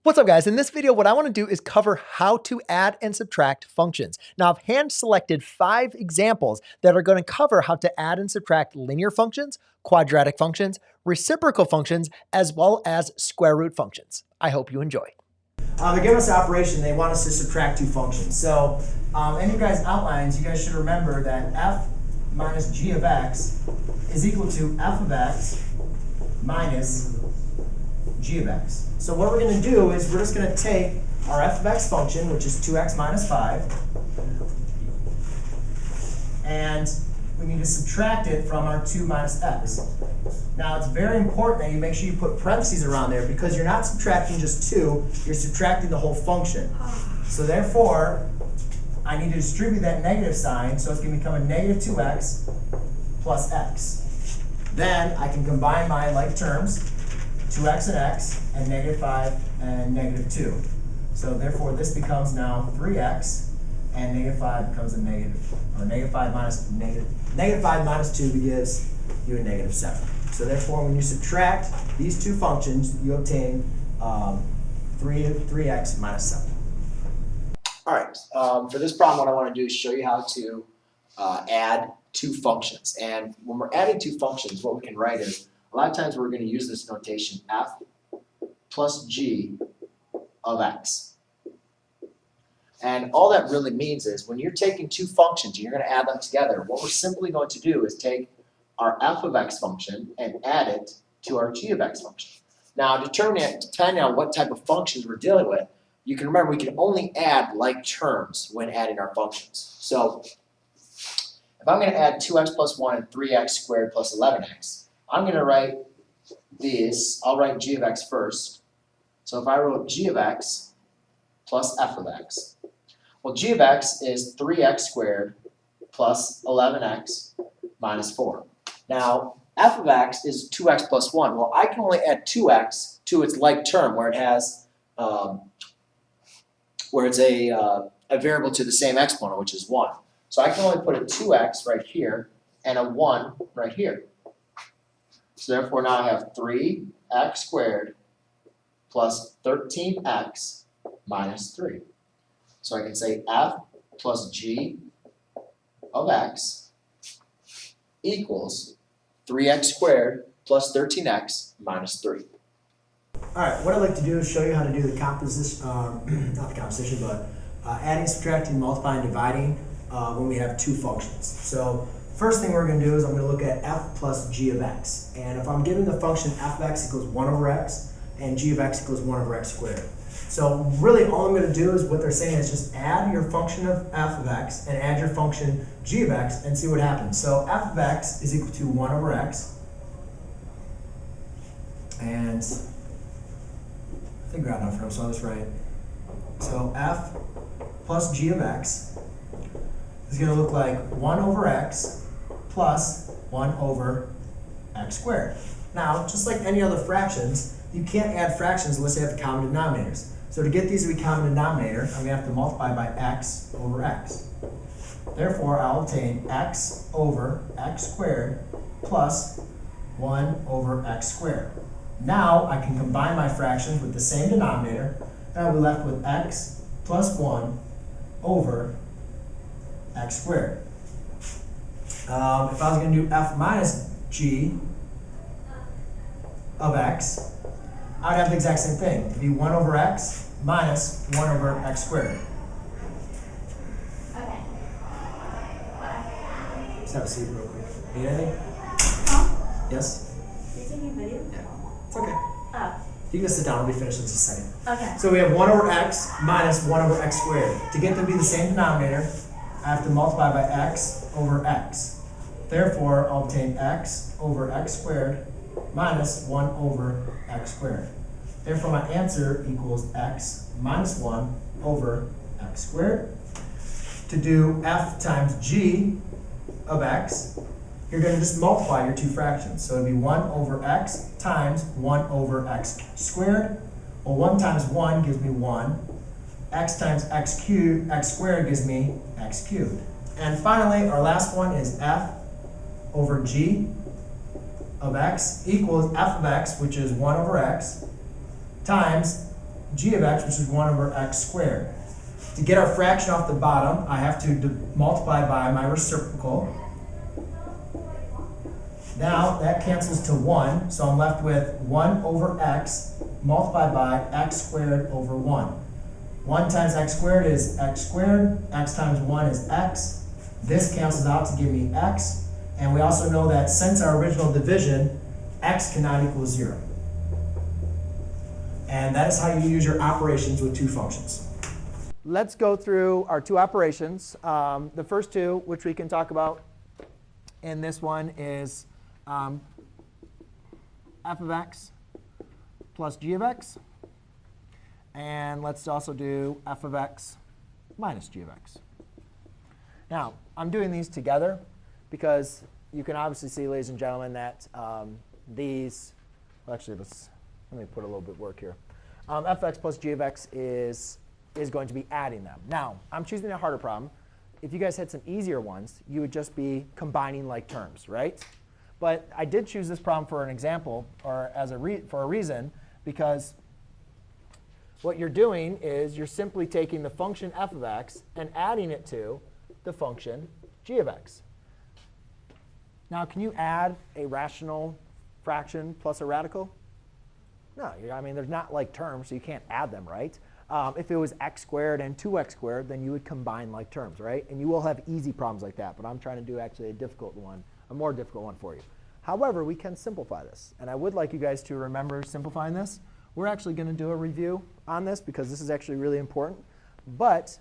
What's up, guys? In this video, what I want to do is cover how to add and subtract functions. Now, I've hand selected 5 examples that are going to cover how to add and subtract linear functions, quadratic functions, reciprocal functions, as well as square root functions. I hope you enjoy. They're giving us an operation. They want us to subtract 2 functions. So in your guys' outlines, you guys should remember that f minus g of x is equal to f of x minus g of x. So what we're going to do is we're just going to take our f of x function, which is 2x minus 5, and we need to subtract it from our 2 minus x. Now, it's very important that you make sure you put parentheses around there because you're not subtracting just 2, you're subtracting the whole function. So therefore, I need to distribute that negative sign, so it's going to become a negative 2x plus x. Then I can combine my like terms, 2x and x, and negative 5 and negative 2. So therefore, this becomes now 3x, and negative 5 becomes a negative, or negative 5 minus 2 gives you a negative 7. So therefore, when you subtract these 2 functions, you obtain 3x minus 7. All right, for this problem, what I want to do is show you how to add 2 functions. And when we're adding 2 functions, what we can write is, a lot of times we're going to use this notation, f plus g of x. And all that really means is when you're taking 2 functions and you're going to add them together, what we're simply going to do is take our f of x function and add it to our g of x function. Now, depending on what type of functions we're dealing with, you can remember we can only add like terms when adding our functions. So if I'm going to add 2x plus 1 and 3x squared plus 11x, I'm going to write these. I'll write g of x first. So if I wrote g of x plus f of x, well, g of x is 3x squared plus 11x minus 4. Now, f of x is 2x plus 1. Well, I can only add 2x to its like term where it has, where it's a variable to the same exponent, which is 1. So I can only put a 2x right here and a 1 right here. So therefore, now I have 3x squared plus 13x minus 3. So I can say f plus g of x equals 3x squared plus 13x minus 3. All right, what I'd like to do is show you how to do the composition, not the composition, but adding, subtracting, multiplying, dividing when we have 2 functions. So first thing we're going to do is I'm going to look at f plus g of x. And if I'm given the function f of x equals 1 over x and g of x equals 1 over x squared. So really all I'm going to do is what they're saying is just add your function of f of x and add your function g of x and see what happens. So f of x is equal to 1 over x. And I think I got enough room, so I'll just write. So f plus g of x is going to look like 1 over x plus 1 over x squared. Now, just like any other fractions, you can't add fractions unless you have common denominators. So to get these to be common denominator, I'm going to have to multiply by x over x. Therefore, I'll obtain x over x squared plus 1 over x squared. Now, I can combine my fractions with the same denominator, and I'll be left with x plus 1 over x squared. If I was going to do f minus g of x, I would have the exact same thing. It'd be 1 over x minus 1 over x squared. Okay. Let's have a seat real quick. Need anything? Huh? Yes? You're taking a video? Yeah. It's okay. Oh. You can sit down. I'll be finished in just a second. Okay. So we have 1 over x minus 1 over x squared. To get them to be the same denominator, I have to multiply by x over x. Therefore, I'll obtain x over x squared minus 1 over x squared. Therefore, my answer equals x minus 1 over x squared. To do f times g of x, you're going to just multiply your 2 fractions. So it'd be 1 over x times 1 over x squared. Well, 1 times 1 gives me 1. X times x squared gives me x cubed. And finally, our last one is f over g of x equals f of x, which is 1 over x, times g of x, which is 1 over x squared. To get our fraction off the bottom, I have to multiply by my reciprocal. Now that cancels to 1, so I'm left with 1 over x multiplied by x squared over 1. 1 times x squared is x squared. X times 1 is x. This cancels out to give me x. And we also know that since our original division, x cannot equal 0. And that is how you use your operations with two functions. Let's go through our two operations. The first two, which we can talk about in this one, is f of x plus g of x. And let's also do f of x minus g of x. Now, I'm doing these together because you can obviously see, ladies and gentlemen, that these, well, actually, let me put a little bit of work here. F of x plus g of x is going to be adding them. Now, I'm choosing a harder problem. If you guys had some easier ones, you would just be combining like terms, right? But I did choose this problem for an example, or for a reason, because what you're doing is you're simply taking the function f of x and adding it to the function g of x. Now, can you add a rational fraction plus a radical? No, I mean, there's not like terms, so you can't add them, right? If it was x squared and 2x squared, then you would combine like terms, right? And you will have easy problems like that. But I'm trying to do actually a more difficult one for you. However, we can simplify this. And I would like you guys to remember simplifying this. We're actually going to do a review on this because this is actually really important. But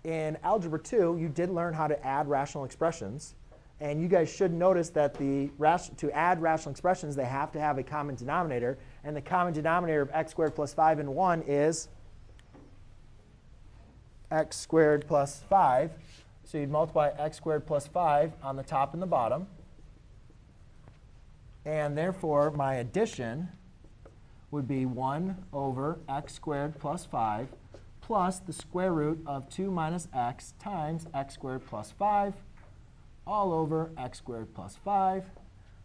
in Algebra 2, you did learn how to add rational expressions. And you guys should notice that to add rational expressions, they have to have a common denominator. And the common denominator of x squared plus 5 and 1 is x squared plus 5. So you'd multiply x squared plus 5 on the top and the bottom. And therefore, my addition would be 1 over x squared plus 5 plus the square root of 2 minus x times x squared plus 5 all over x squared plus 5.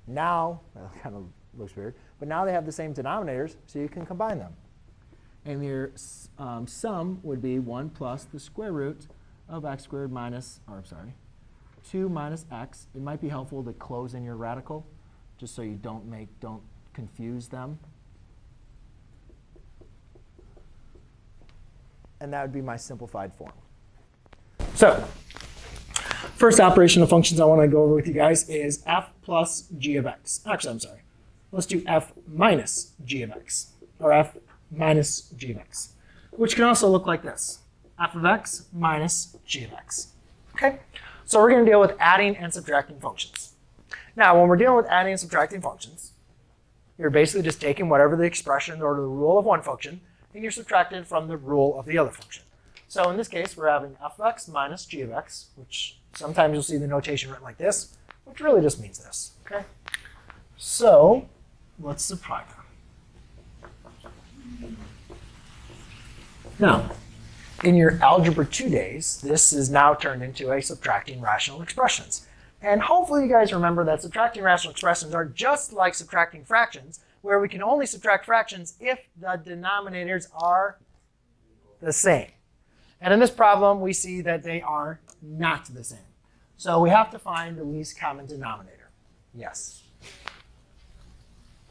Now, that kind of looks weird, but now they have the same denominators, so you can combine them. And your sum would be 1 plus the square root of x squared minus, 2 minus x. It might be helpful to close in your radical, just so you don't confuse them. And that would be my simplified form. So, first operation of functions I want to go over with you guys is f plus g of x. Actually, I'm sorry. Let's do f minus g of x, or f minus g of x, which can also look like this. F of x minus g of x. Okay? So we're going to deal with adding and subtracting functions. Now, when we're dealing with adding and subtracting functions, you're basically just taking whatever the expression or the rule of one function, and you're subtracting from the rule of the other function. So in this case, we're having f of x minus g of x, which sometimes you'll see the notation written like this, which really just means this. Okay? So let's subtract them. Now, in your Algebra 2 days, this is now turned into a subtracting rational expressions. And hopefully you guys remember that subtracting rational expressions are just like subtracting fractions, where we can only subtract fractions if the denominators are the same. And in this problem, we see that they are not the same. So we have to find the least common denominator. Yes?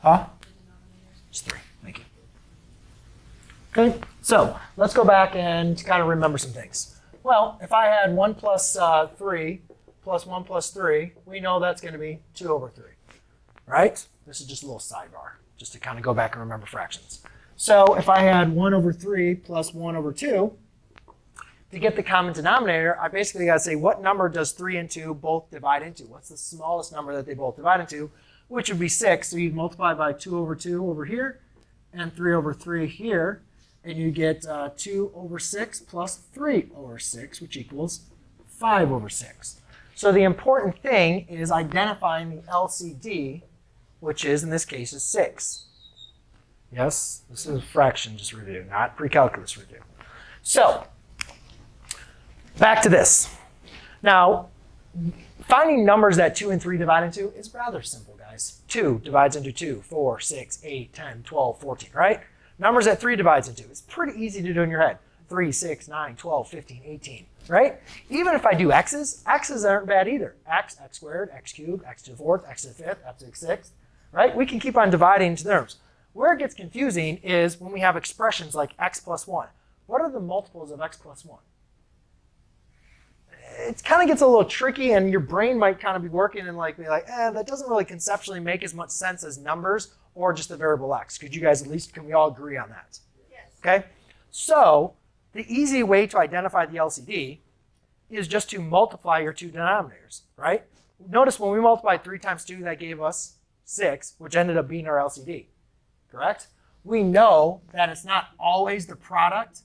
Huh? It's 3. Thank you. Okay, so let's go back and kind of remember some things. Well, if I had 1 plus 3 plus 1 plus 3, we know that's going to be 2 over 3. Right? This is just a little sidebar, just to kind of go back and remember fractions. So if I had 1 over 3 plus 1 over 2, to get the common denominator, I basically got to say, what number does 3 and 2 both divide into? What's the smallest number that they both divide into? Which would be 6. So you'd multiply by 2 over 2 over here and 3 over 3 here. And you get 2 over 6 plus 3 over 6, which equals 5 over 6. So the important thing is identifying the LCD, which is, in this case, is 6. Yes, this is fractions review, not pre-calculus review. So, back to this. Now, finding numbers that 2 and 3 divide into is rather simple, guys. 2 divides into 2, 4, 6, 8, 10, 12, 14, right? Numbers that 3 divides into. It's pretty easy to do in your head. 3, 6, 9, 12, 15, 18, right? Even if I do x's aren't bad either. X squared, x cubed, x to the 4th, x to the 5th, x to the 6th, right? We can keep on dividing into terms. Where it gets confusing is when we have expressions like x plus 1. What are the multiples of x plus 1? It kind of gets a little tricky, and your brain might kind of be working and be like, that doesn't really conceptually make as much sense as numbers or just the variable x. Could you guys can we all agree on that? Yes. Okay? So the easy way to identify the LCD is just to multiply your two denominators, right? Notice when we multiplied 3 times 2, that gave us 6, which ended up being our LCD, correct? We know that it's not always the product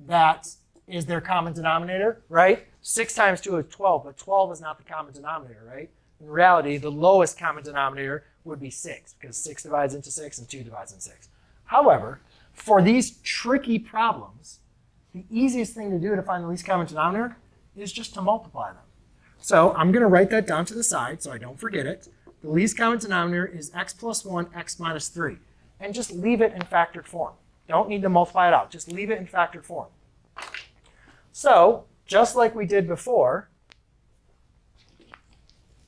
that is their common denominator, right? 6 times 2 is 12, but 12 is not the common denominator, right? In reality, the lowest common denominator would be 6, because 6 divides into 6 and 2 divides into 6. However, for these tricky problems, the easiest thing to do to find the least common denominator is just to multiply them. So I'm going to write that down to the side so I don't forget it. The least common denominator is x plus 1, x minus 3. And just leave it in factored form. Don't need to multiply it out. Just leave it in factored form. So just like we did before,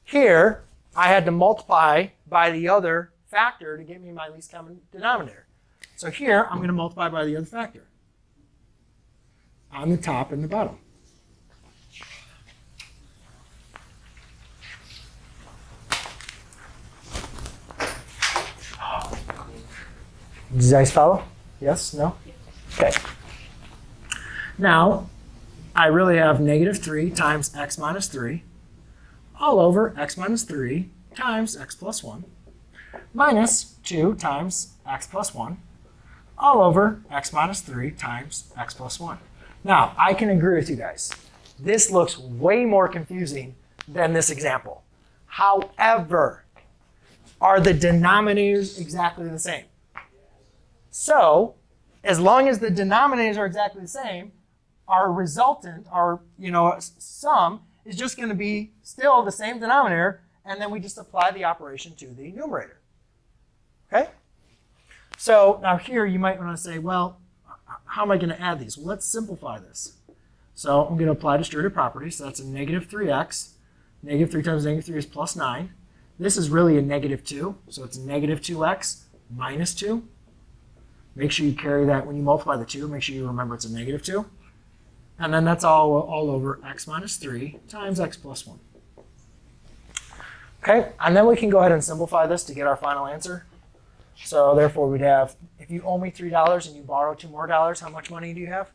here I had to multiply by the other factor to get me my least common denominator. So here I'm going to multiply by the other factor on the top and the bottom. Did you guys follow? Yes? No? Okay. Now, I really have negative 3 times x minus 3 all over x minus 3 times x plus 1 minus 2 times x plus 1 all over x minus 3 times x plus 1. Now, I can agree with you guys. This looks way more confusing than this example. However, are the denominators exactly the same? So, as long as the denominators are exactly the same, our resultant, our sum, is just going to be still the same denominator, and then we just apply the operation to the numerator. Okay? So now here you might want to say, well, how am I going to add these? Well, let's simplify this. So I'm going to apply distributive properties. So that's a negative 3x. Negative 3 times negative 3 is plus 9. This is really a negative 2, so it's negative 2x minus 2. Make sure you carry that when you multiply the 2. Make sure you remember it's a negative 2. And then that's all over x minus 3 times x plus 1. Okay, and then we can go ahead and simplify this to get our final answer. So therefore we'd have, if you owe me $3 and you borrow $2 more, how much money do you have?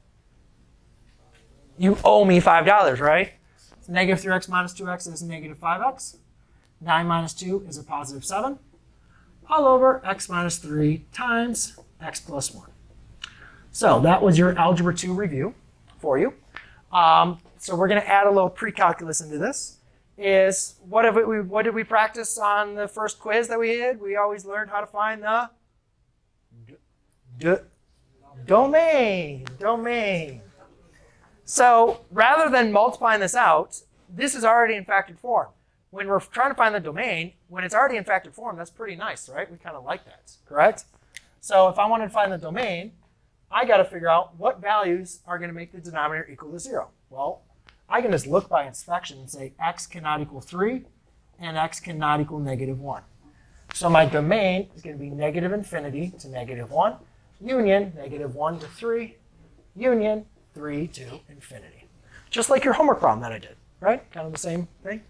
You owe me $5, right? So negative 3x minus 2x is negative 5x. 9 minus 2 is a positive 7. All over x minus 3 times x plus 1. So that was your Algebra 2 review for you. So we're going to add a little pre-calculus into this. What did we practice on the first quiz that we did? We always learned how to find the domain. So rather than multiplying this out, this is already in factored form. When we're trying to find the domain, when it's already in factored form, that's pretty nice, right? We kind of like that, correct? So if I wanted to find the domain, I got to figure out what values are going to make the denominator equal to 0. Well, I can just look by inspection and say x cannot equal 3 and x cannot equal negative 1. So my domain is going to be negative infinity to negative 1, union negative 1 to 3, union 3 to infinity. Just like your homework problem that I did, right? Kind of the same thing.